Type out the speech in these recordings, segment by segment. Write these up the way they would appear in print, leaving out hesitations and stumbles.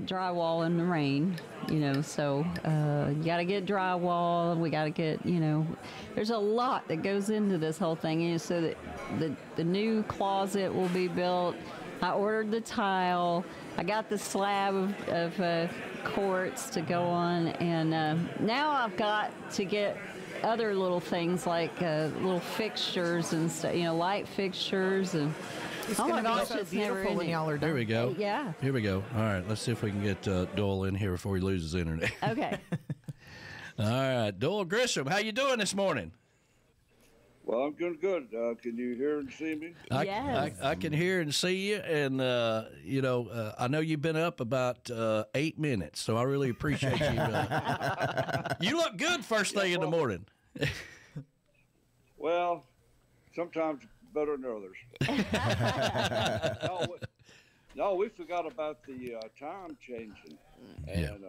drywall in the rain, so you got to get drywall. We got to get, there's a lot that goes into this whole thing. So that the new closet will be built. I ordered the tile. I got the slab of quartz to go on, and now I've got to get other little things like little fixtures and stuff, light fixtures and. It's going to be so beautiful when y'all are done. Here we go. Yeah. Here we go. All right, let's see if we can get Doyle in here before he loses internet. Okay. All right, Doyle Grisham, how you doing this morning? Well, I'm doing good. Can you hear and see me? Yes. I can hear and see you, and I know you've been up about 8 minutes, so I really appreciate you. You look good first thing in the morning. Well, sometimes better than others. No, we forgot about the time changing, and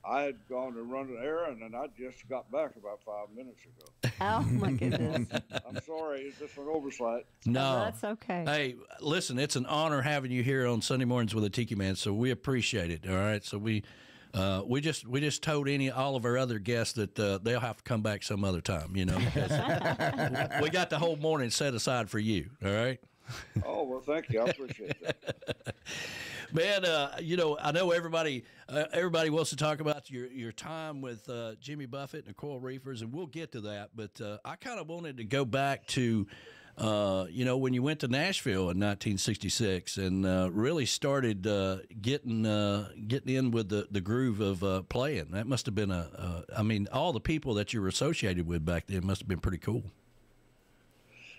I had gone to run an errand, and I just got back about 5 minutes ago. Oh my goodness! I'm sorry, it's just an oversight. No, that's okay. Hey, listen, it's an honor having you here on Sunday mornings with the Tiki Man, so we appreciate it. All right, so we just told all of our other guests that they'll have to come back some other time, because we got the whole morning set aside for you. All right. Oh, well, thank you. I appreciate that. Man, I know everybody wants to talk about your time with Jimmy Buffett and the Coral Reefers, and we'll get to that. But I kind of wanted to go back to, when you went to Nashville in 1966 and really started getting in with the groove of playing. That must have been all the people that you were associated with back then must have been pretty cool.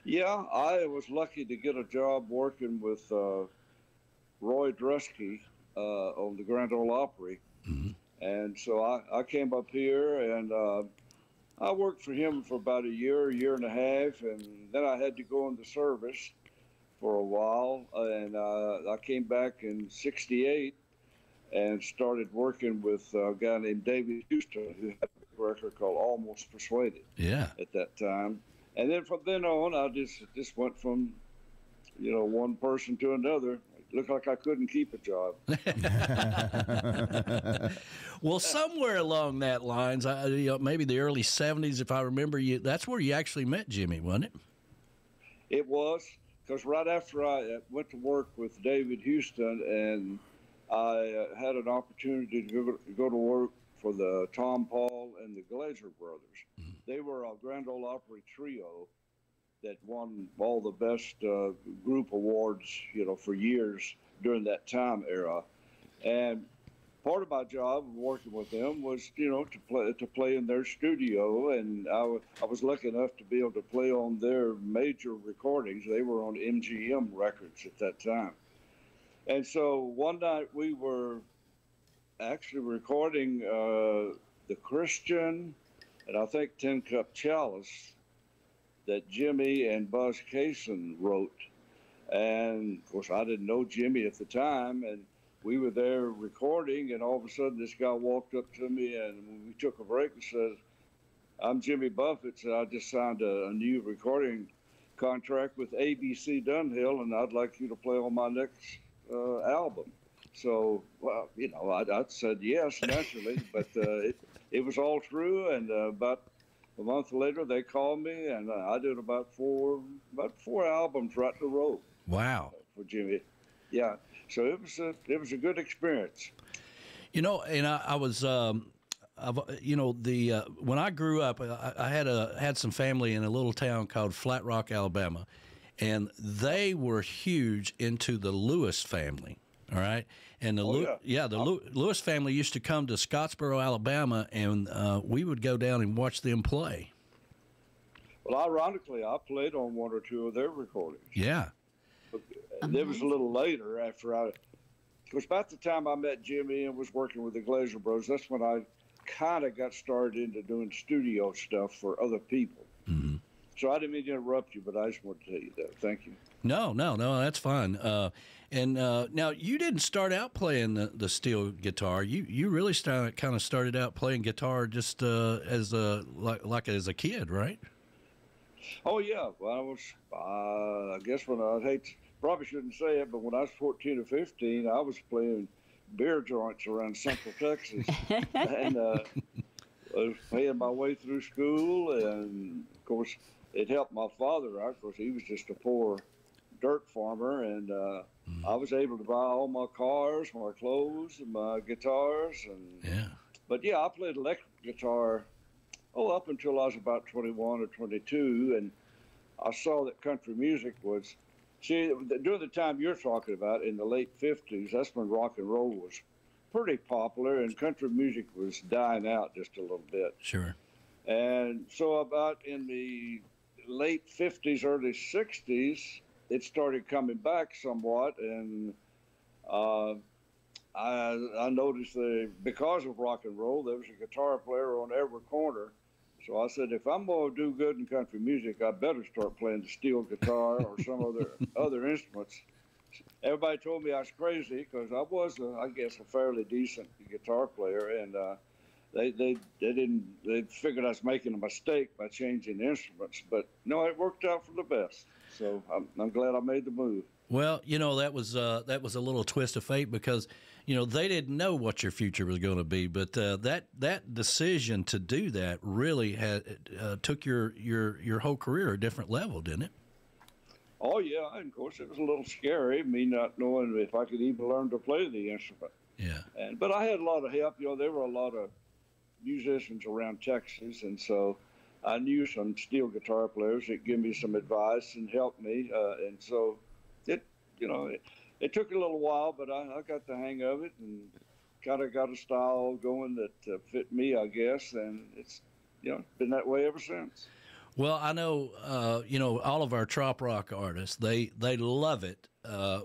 Yeah, I was lucky to get a job working with Roy Drusky on the Grand Ole Opry. Mm-hmm. And so I came up here, and I worked for him for about a year and a half, and then I had to go into service for a while, and I came back in '68 and started working with a guy named David Houston, who had a record called Almost Persuaded at that time. And then from then on, I just went from, one person to another. It looked like I couldn't keep a job. Well, somewhere along that lines, maybe the early '70s, if I remember you, that's where you actually met Jimmy, wasn't it? It was, because right after I went to work with David Houston, and I had an opportunity to go to work for the Tom Paul and the Glazer brothers. Mm-hmm. They were a Grand Ole Opry trio that won all the best group awards, for years during that time era. And part of my job of working with them was, to play in their studio. And I was lucky enough to be able to play on their major recordings. They were on MGM records at that time. And so one night we were actually recording the Christian and I think Tin Cup Chalice that Jimmy and Buzz Cason wrote. And, of course, I didn't know Jimmy at the time, and we were there recording, and all of a sudden this guy walked up to me, and when we took a break, and said, "I'm Jimmy Buffett, so I just signed a new recording contract with ABC Dunhill, and I'd like you to play on my next album." So, well, I said yes, naturally, but it was all true, and about a month later, they called me, and I did about four albums right in a row. Wow! For Jimmy, yeah. So it was a good experience. And I was, when I grew up, I had some family in a little town called Flat Rock, Alabama, and they were huge into the Lewis family. All right, and the Lewis family used to come to Scottsboro, Alabama, and we would go down and watch them play. Well, ironically, I played on one or two of their recordings. Yeah, and it was a little later it was about the time I met Jimmy and was working with the Glazer Bros. That's when I kind of got started into doing studio stuff for other people. Mm-hmm. So I didn't mean to interrupt you, but I just wanted to tell you that. Thank you. No, that's fine. Now you didn't start out playing the steel guitar. You really started out playing guitar just as a kid, right? Oh yeah. Well, I was. I guess probably shouldn't say it, but when I was 14 or 15, I was playing beer joints around Central Texas, and I was paying my way through school, and of course it helped my father out because he was just a poor dirt farmer, and I was able to buy all my cars, my clothes, and my guitars, and But yeah, I played electric guitar up until I was about 21 or 22, and I saw that country music was. See, during the time you're talking about, in the late 50s, that's when rock and roll was pretty popular, and country music was dying out just a little bit. Sure. And so about in the late 50s, early 60s, it started coming back somewhat, and I noticed that because of rock and roll, there was a guitar player on every corner. So I said, if I'm going to do good in country music, I better start playing the steel guitar or some other instruments. Everybody told me I was crazy because I was, I guess, a fairly decent guitar player, and they figured I was making a mistake by changing the instruments. But no, it worked out for the best. So I'm glad I made the move. Well, that was a little twist of fate because, they didn't know what your future was going to be, but that decision to do that really took your whole career a different level, didn't it? Oh yeah, and of course it was a little scary, me not knowing if I could even learn to play the instrument. Yeah. But I had a lot of help. There were a lot of musicians around Texas, and so I knew some steel guitar players that gave me some advice and helped me, and so it took a little while, but I got the hang of it and kind of got a style going that fit me, I guess, and it's been that way ever since. Well, I know all of our trop rock artists, they love it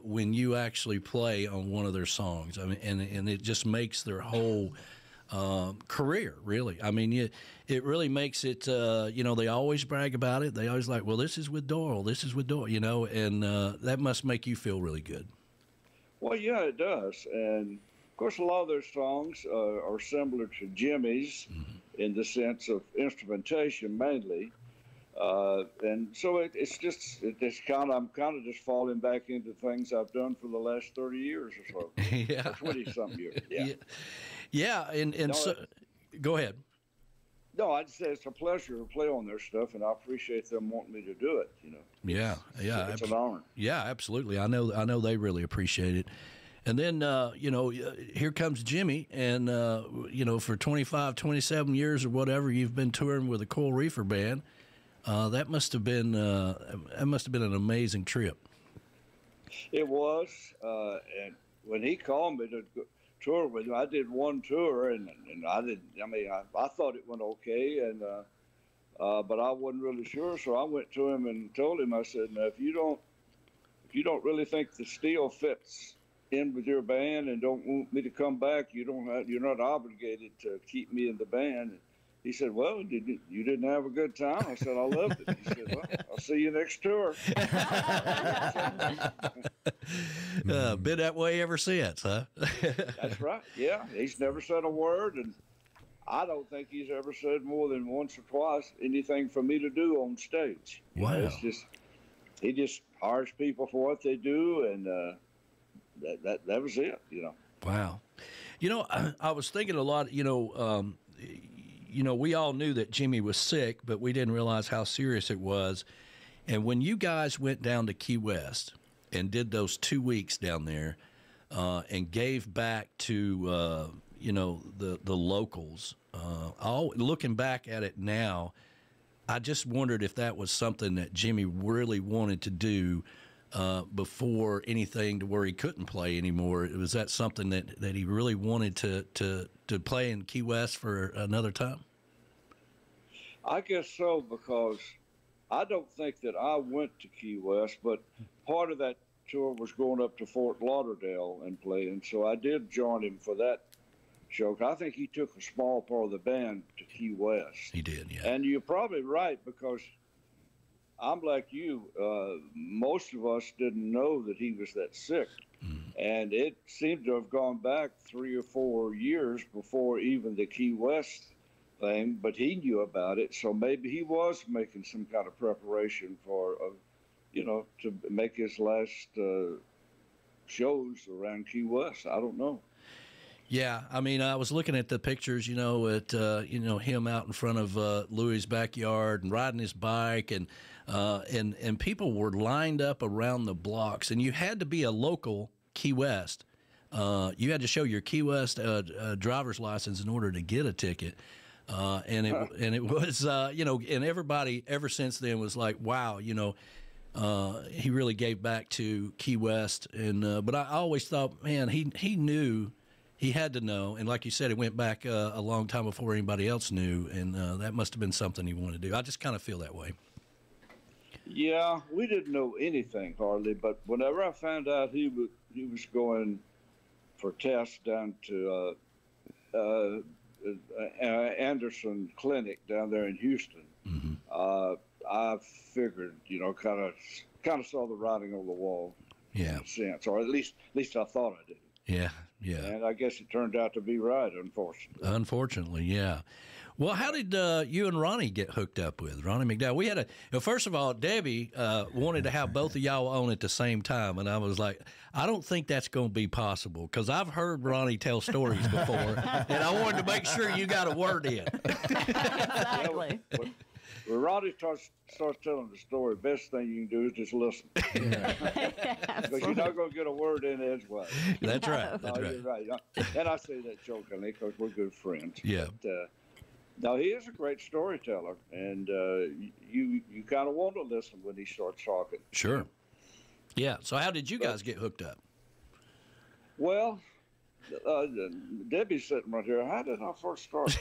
when you actually play on one of their songs. I mean, and it just makes their whole career, really. I mean, it really makes it, they always brag about it. They always like, well, this is with Doyle, and that must make you feel really good. Well, yeah, it does. And, of course, a lot of their songs are similar to Jimmy's in the sense of instrumentation mainly. And so I'm kind of just falling back into things I've done for the last 30 years or so. Yeah. 20-something years. Yeah. Yeah, and so go ahead. No, I'd say it's a pleasure to play on their stuff, and I appreciate them wanting me to do it. Yeah, it's an honor. Yeah, absolutely. I know they really appreciate it. And then here comes Jimmy, and for 25, 27 years or whatever, you've been touring with the Coral Reefer Band. That must have been an amazing trip. It was, and when he called me to tour with him, I did one tour, and I thought it went okay, and but I wasn't really sure, so I went to him and told him, I said, now, if you don't really think the steel fits in with your band and don't want me to come back, you're not obligated to keep me in the band. He said, well, you didn't have a good time? I said, I loved it. He said, well, I'll see you next tour. Been that way ever since, huh? That's right. Yeah. He's never said a word, and I don't think he's ever said more than once or twice anything for me to do on stage. Wow. It's just, he just hires people for what they do, and that was it, Wow. I was thinking a lot, we all knew that Jimmy was sick, but we didn't realize how serious it was. And when you guys went down to Key West and did those 2 weeks down there and gave back to, the locals, looking back at it now, I just wondered if that was something that Jimmy really wanted to do before anything to where he couldn't play anymore. Was that something that he really wanted to play in Key West for another time? I guess so, because I don't think that I went to Key West, but part of that tour was going up to Fort Lauderdale and playing, so I did join him for that show. I think he took a small part of the band to Key West. He did, yeah. And you're probably right, because I'm like you. Most of us didn't know that he was that sick. And it seemed to have gone back 3 or 4 years before even the Key West thing, but he knew about it. So maybe he was making some kind of preparation for, to make his last shows around Key West. I don't know. Yeah, I mean, I was looking at the pictures, you know, at him out in front of Louis' backyard and riding his bike, and people were lined up around the blocks, and you had to be a local Key West. You had to show your Key West driver's license in order to get a ticket, and it was and everybody ever since then was like, wow, he really gave back to Key West, and but I always thought, man, he knew. He had to know, and like you said, it went back a long time before anybody else knew, and that must have been something he wanted to do. I just kind of feel that way. Yeah, we didn't know anything hardly, but whenever I found out he was going for tests down to Anderson Clinic down there in Houston, I figured, kind of saw the writing on the wall. Yeah. In a sense, or at least I thought I did. Yeah, yeah. And I guess it turned out to be right, unfortunately. Unfortunately, yeah. Well, how did you and Ronnie get hooked up with? Ronnie McDowell. We had first of all, Debbie wanted to have both of y'all on at the same time, and I was like, I don't think that's going to be possible, because I've heard Ronnie tell stories before, and I wanted to make sure you got a word in. Exactly. When Ronnie starts telling the story, best thing you can do is just listen. Because you're not going to get a word in edgewise. That's right. That's right. You're right. And I say that jokingly because we're good friends. Yeah. But, no, he is a great storyteller, and you kind of want to listen when he starts talking. Sure. Yeah. So how did you guys get hooked up? Well, Debbie's sitting right here. How did I first start?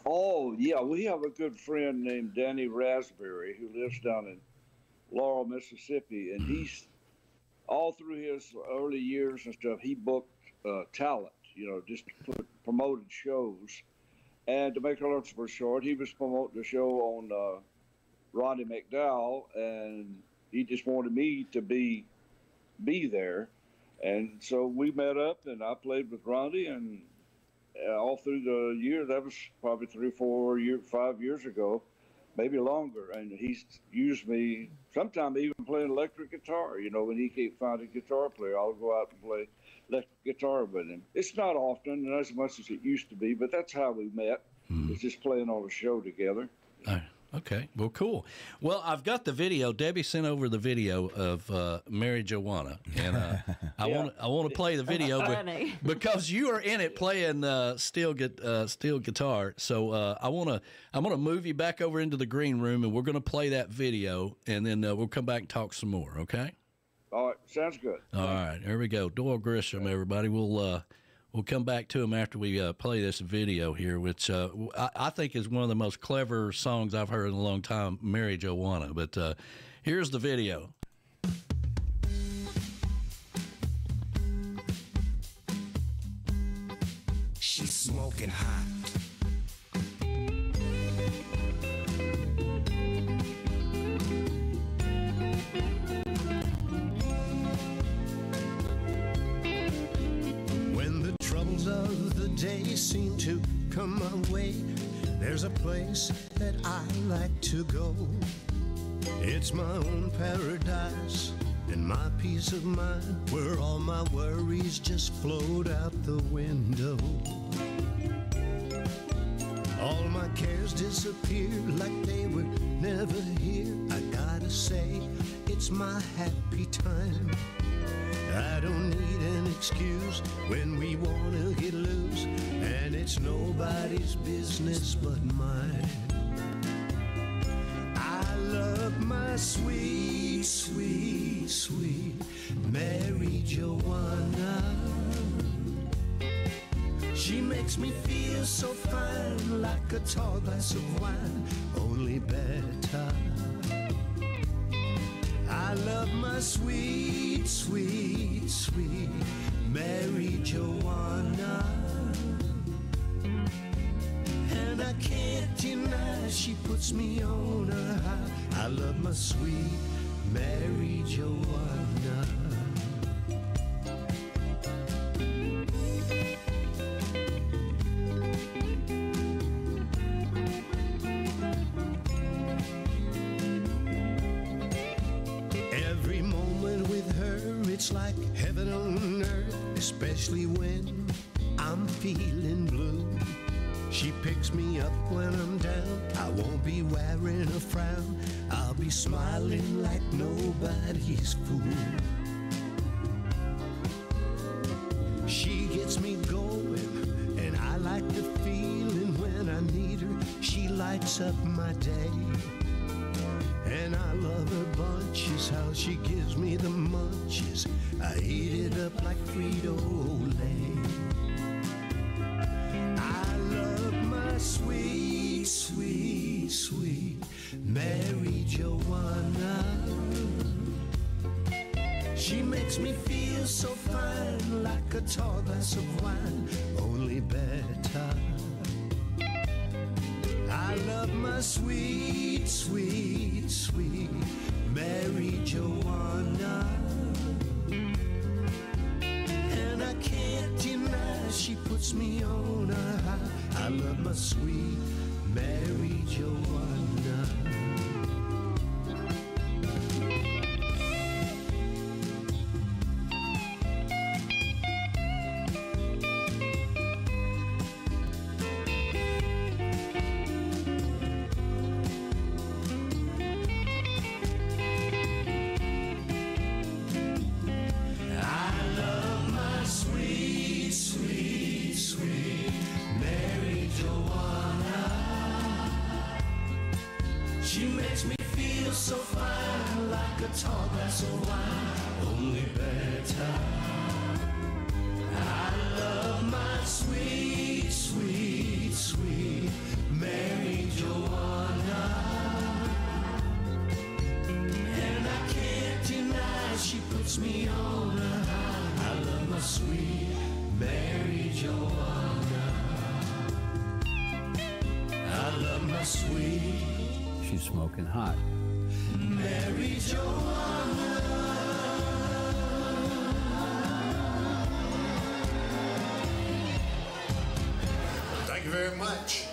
Oh, yeah, we have a good friend named Danny Raspberry who lives down in Laurel, Mississippi, and he's, all through his early years and stuff, he booked talent, just promoted shows. And to make a long story short, he was promoting the show on Ronnie McDowell, and he just wanted me to be there. And so we met up, and I played with Ronnie, and all through the year, that was probably 5 years ago, maybe longer. And he's used me, sometimes even playing electric guitar. When he can't find a guitar player, I'll go out and play electric guitar with him. It's not often, and as much as it used to be, but that's how we met. It's just playing on a show together. Okay. Well, cool. Well, I've got the video. Debbie sent over the video of Mary Joanna, and I want to play the video because you are in it playing steel guitar. So I'm gonna move you back over into the green room, and we're gonna play that video, and then we'll come back and talk some more. Okay? All right. Sounds good. All right. Here we go. Doyle Grisham, everybody. We'll come back to him after we play this video here, which I think is one of the most clever songs I've heard in a long time, Mary Joanna. But here's the video. She's smoking hot. Of the day seem to come my way. There's a place that I like to go. It's my own paradise and my peace of mind, where all my worries just float out the window. All my cares disappear like they were never here. I gotta say, it's my happy time. I don't need an excuse when we wanna get loose, and it's nobody's business but mine. I love my sweet, sweet, sweet Mary Joanna. She makes me feel so fine, like a tall glass of wine, only better. I love my sweet, sweet, sweet Mary Joanna. And I can't deny she puts me on a high. I love my sweet Mary Joanna. It's like heaven on earth, especially when I'm feeling blue. She picks me up when I'm down. I won't be wearing a frown. I'll be smiling like nobody's fool. She gets me going, and I like the feeling when I need her. She lights up my day, and I love her bunches, how she gives me the munches. I eat it up like Frito-Lay. I love my sweet, sweet, sweet Mary Joanna. She makes me feel so fine, like a tall glass of wine, only better. I love my sweet, sweet, sweet Mary Joanna. And I can't deny she puts me on a high. I love my sweet Mary Joanna. She's smoking hot. Mary Joanna. Thank you very much.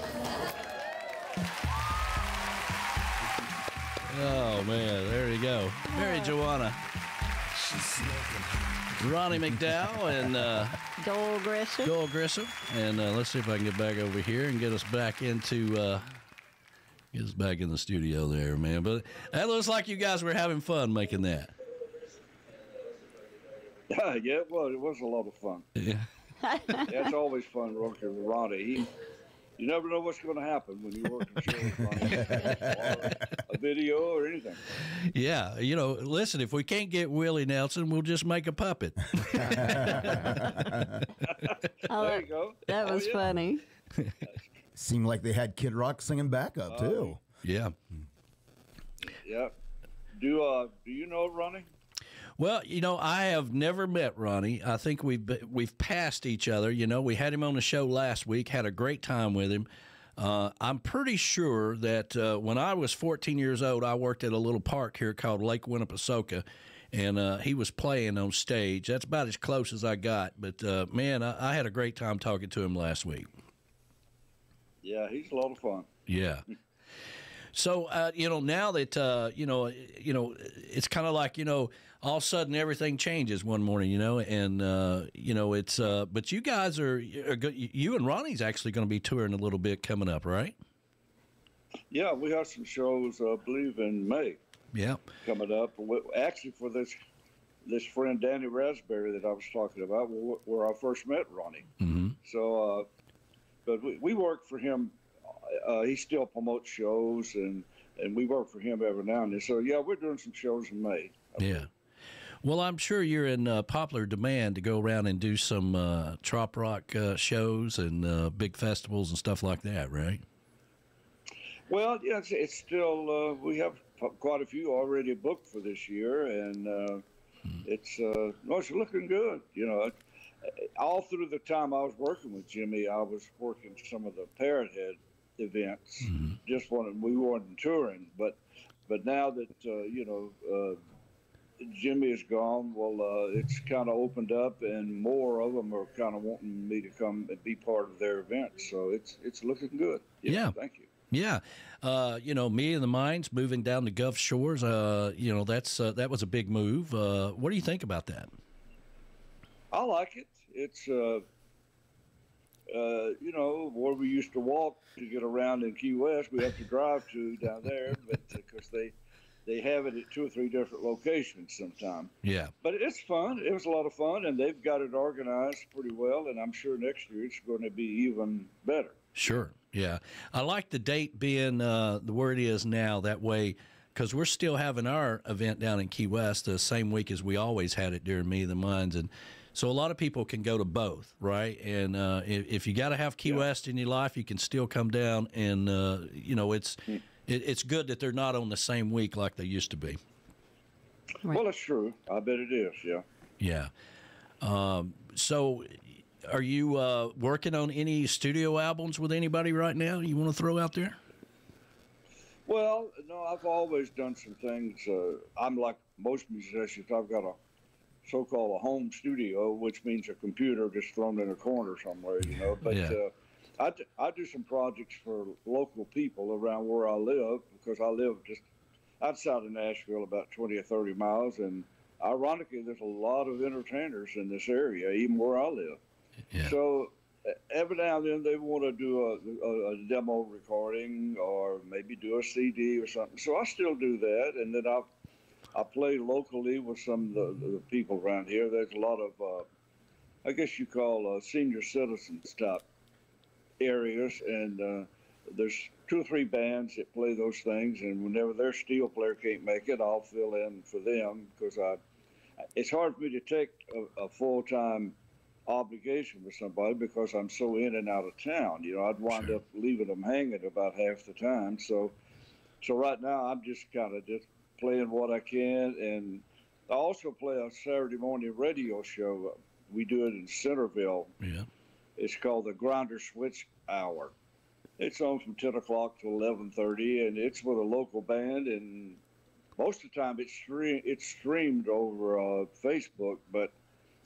Oh, man, there you go. Mary Joanna. She's smoking hot. Ronnie McDowell and Doyle Grisham. Doyle Grisham. And let's see if I can get back over here and get us back into... Get us back in the studio there, man. But that looks like you guys were having fun making that. Yeah, well, it was a lot of fun. Yeah. Yeah, it's always fun working with Ronnie. You never know what's going to happen when you work in shows, Ronnie, or a video or anything. Yeah, you know, listen, if we can't get Willie Nelson, we'll just make a puppet. There you go. That was funny. Seemed like they had Kid Rock singing backup too. Yeah. Yeah. Do you know Ronnie? Well, you know, I have never met Ronnie. I think we've passed each other. You know, we had him on the show last week, had a great time with him. I'm pretty sure that when I was 14 years old, I worked at a little park here called Lake Winnepesaukah, and he was playing on stage. That's about as close as I got. But, man, I had a great time talking to him last week. Yeah, he's a lot of fun. Yeah. So, you know, now that, you know, it's kind of like, you know, all of a sudden everything changes one morning, you know, and, you know, it's, but you guys are good. You and Ronnie's actually going to be touring a little bit coming up, right? Yeah, we have some shows, I believe, in May. Yeah. Coming up. Actually, for this friend, Danny Raspberry, that I was talking about, where I first met Ronnie. Mm-hmm. So, but we work for him. He still promotes shows, and we work for him every now and then. So, yeah, we're doing some shows in May. Yeah. Well, I'm sure you're in popular demand to go around and do some trop rock shows and big festivals and stuff like that, right? Well, yeah, it's still, we have quite a few already booked for this year, and it's looking good, you know. All through the time I was working with Jimmy, I was working some of the Parrot Head events. Mm-hmm. We weren't touring, but now that Jimmy is gone, well, it's kind of opened up, and more of them are kind of wanting me to come and be part of their events. So it's looking good. Yeah. Thank you. Yeah. You know, Me and the Mines moving down to Gulf Shores. You know, that was a big move. What do you think about that? I like it. It's you know, where we used to walk to get around in Key West, we have to drive to down there, but because they have it at 2 or 3 different locations sometimes. Yeah. But it's fun. It was a lot of fun, and they've got it organized pretty well, and I'm sure next year it's going to be even better. Sure. Yeah. I like the date being where it is now. That way, because we're still having our event down in Key West the same week as we always had it during Meet of the Minds. And so a lot of people can go to both, right? And if you got to have Key West in your life, you can still come down. And, you know, it's good that they're not on the same week like they used to be. Right. Well, it's true. I bet it is, yeah. Yeah. So are you working on any studio albums with anybody right now you want to throw out there? Well, no, I've always done some things. I'm like most musicians. I've got a so-called a home studio, which means a computer just thrown in a corner somewhere, you know. But I do some projects for local people around where I live, because I live just outside of Nashville, about 20 or 30 miles. And ironically, there's a lot of entertainers in this area, even where I live. Yeah. So every now and then they want to do a demo recording or maybe do a CD or something. So I still do that. And then I play locally with some of the people around here. There's a lot of, I guess you call senior citizens type areas. And there's 2 or 3 bands that play those things. And whenever their steel player can't make it, I'll fill in for them, because it's hard for me to take a full-time obligation with somebody because I'm so in and out of town. You know, I'd wind up leaving them hanging about half the time. So right now I'm just kind of just playing what I can. And I also play a Saturday morning radio show. We do it in Centerville. Yeah. It's called the Grinder Switch Hour. It's on from 10 o'clock to 11:30, and it's with a local band. And most of the time it's streamed over Facebook, but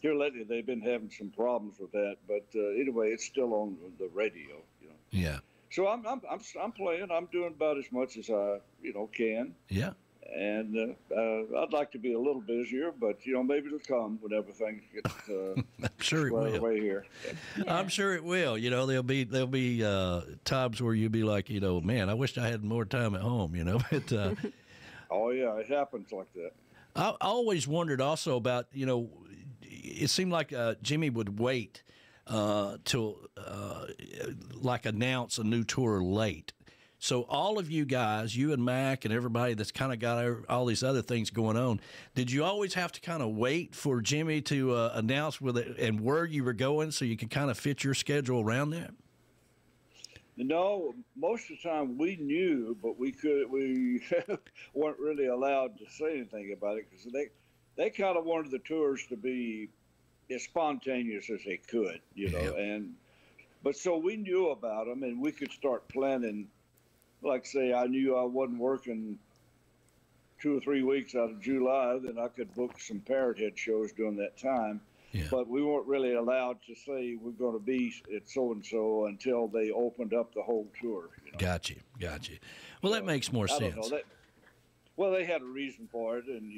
here lately they've been having some problems with that. But anyway, it's still on the radio, you know. Yeah. So I'm playing. I'm doing about as much as I can. Yeah. And I'd like to be a little busier, but maybe it'll come whenever things get I'm sure it will. away here. Yeah. I'm sure it will. There'll be times where you'll be like, man, I wish I had more time at home. But oh yeah, it happens like that. I always wondered also about it seemed like Jimmy would wait till like announce a new tour late. So all of you guys, you and Mac and everybody that's kind of got all these other things going on, did you always have to kind of wait for Jimmy to announce with it and where you were going so you could kind of fit your schedule around that? No, most of the time we knew, but we weren't really allowed to say anything about it because they kind of wanted the tours to be as spontaneous as they could, but so we knew about them and we could start planning. Like say, I knew I wasn't working 2 or 3 weeks out of July, then I could book some Parrot Head shows during that time. Yeah. But we weren't really allowed to say we're going to be at so-and-so until they opened up the whole tour. Gotcha. Well, that makes more sense. Don't know. Well, they had a reason for it, and,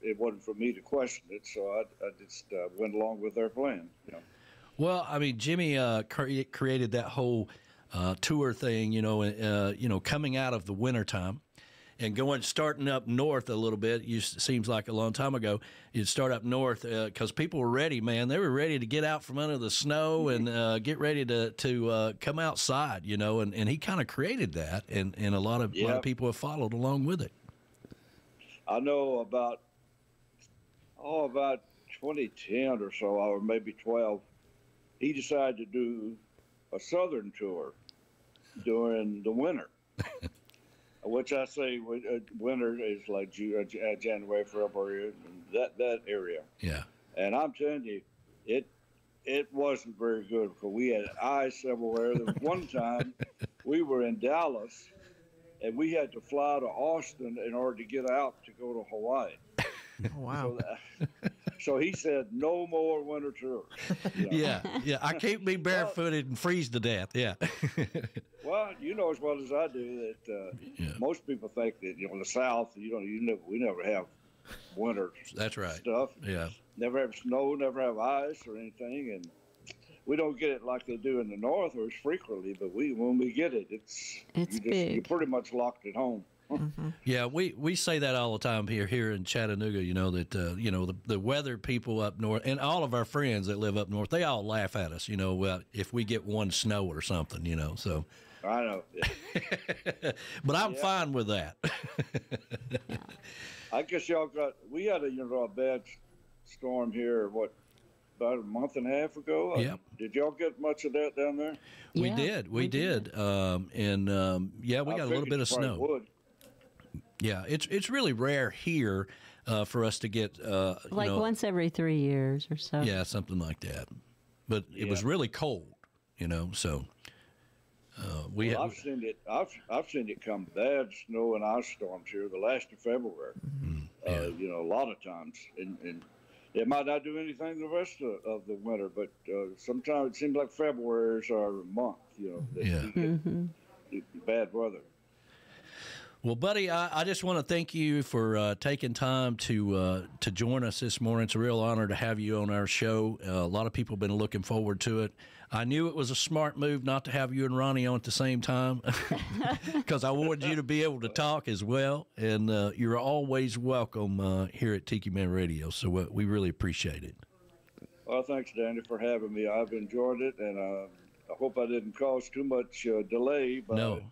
it wasn't for me to question it, so I just went along with their plan. Well, I mean, Jimmy created that whole tour thing, coming out of the wintertime and starting up north a little bit. Seems like a long time ago. You'd start up north because people were ready, man. They were ready to get out from under the snow and get ready to come outside, and he kind of created that, and a lot of people have followed along with it. I know about 2010 or so, or maybe 12, he decided to do a southern tour during the winter, which I say winter is like January, February, that area. Yeah. And I'm telling you, it wasn't very good because we had ice everywhere. There was one time we were in Dallas and we had to fly to Austin in order to get out to go to Hawaii. Oh, wow. So he said, no more winter tours. Yeah. I can't be barefooted and freeze to death. Yeah. Well, you know as well as I do that most people think that the South, we never have winter. That's right. Stuff. Yeah. Never have snow, never have ice or anything, and we don't get it like they do in the north or as frequently. But when we get it, it's big. You're pretty much locked at home. Mm-hmm. Yeah, we say that all the time here in Chattanooga. You know that the weather people up north and all of our friends that live up north, they all laugh at us. You know, if we get one snow or something. You know, so. I know. But I'm fine with that. I guess we had a bad storm here, about a month and a half ago? Yep. Did y'all get much of that down there? We did. We did. We got a little bit of snow. Would. Yeah, it's really rare here for us to get once every 3 years or so. Yeah, something like that. But it was really cold, so I've seen it. I've seen it come bad snow and ice storms here the last of February. Mm-hmm. A lot of times, and it might not do anything the rest of the winter, but sometimes it seems like February is our month. That you get bad weather. Well, buddy, I just want to thank you for taking time to join us this morning. It's a real honor to have you on our show. A lot of people have been looking forward to it. I knew it was a smart move not to have you and Ronnie on at the same time because I wanted you to be able to talk as well. And you're always welcome here at Tiki Man Radio, so we really appreciate it. Well, thanks, Danny, for having me. I've enjoyed it, and I hope I didn't cause too much delay. But no,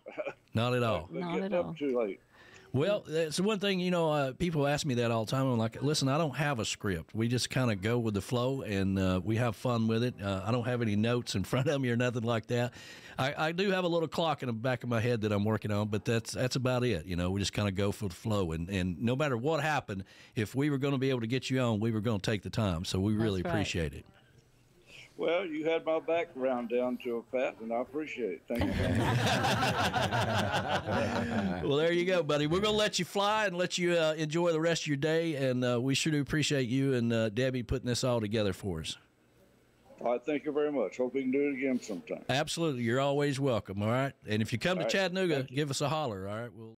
not at all. Not at all. Too late. Well, it's one thing, people ask me that all the time. I'm like, listen, I don't have a script. We just kind of go with the flow, and we have fun with it. I don't have any notes in front of me or nothing like that. I do have a little clock in the back of my head that I'm working on, but that's about it. We just kind of go for the flow. And no matter what happened, if we were going to be able to get you on, we were going to take the time. So we really appreciate it. Well, you had my background down to a pat, and I appreciate it. Thank you. Well, there you go, buddy. We're going to let you fly and let you enjoy the rest of your day, and we sure do appreciate you and Debbie putting this all together for us. All right, thank you very much. Hope we can do it again sometime. Absolutely. You're always welcome, all right? And if you come to Chattanooga, give us a holler, all right? We'll